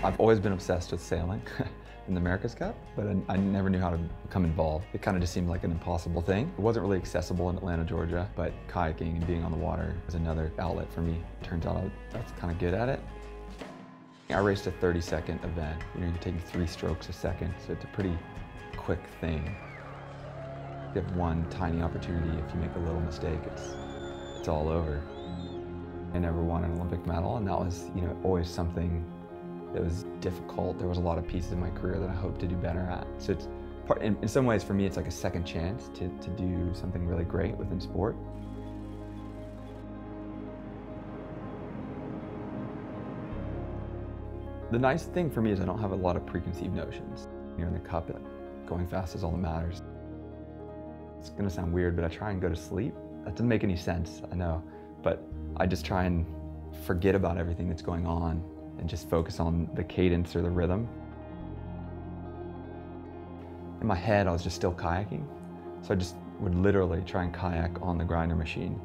I've always been obsessed with sailing in the America's Cup, but I never knew how to become involved. It kind of just seemed like an impossible thing. It wasn't really accessible in Atlanta, Georgia, but kayaking and being on the water was another outlet for me. Turns out I was kind of good at it. I raced a 30-second event. You're taking 3 strokes a second, so it's a pretty quick thing. You have one tiny opportunity. If you make a little mistake, it's all over. I never won an Olympic medal, and that was, always something that was difficult. There was a lot of pieces in my career that I hoped to do better at. So it's in some ways, for me, it's like a second chance to do something really great within sport. The nice thing for me is I don't have a lot of preconceived notions. You're in the cup, going fast is all that matters. It's gonna sound weird, but I try and go to sleep. That doesn't make any sense, I know, but I just try and forget about everything that's going on and just focus on the cadence or the rhythm. In my head, I was just still kayaking, so I just would literally try and kayak on the grinder machine.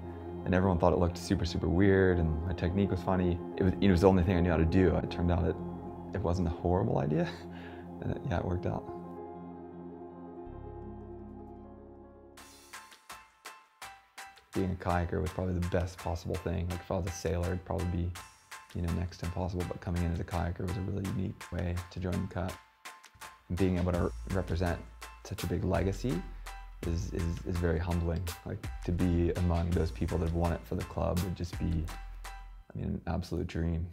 And everyone thought it looked super, super weird, and my technique was funny. It was the only thing I knew how to do. It turned out it wasn't a horrible idea, and it worked out. Being a kayaker was probably the best possible thing. Like if I was a sailor, it'd probably be, next to impossible, but coming in as a kayaker was a really unique way to join the Cup. And being able to represent such a big legacy is very humbling. Like to be among those people that have won it for the club would just be, an absolute dream.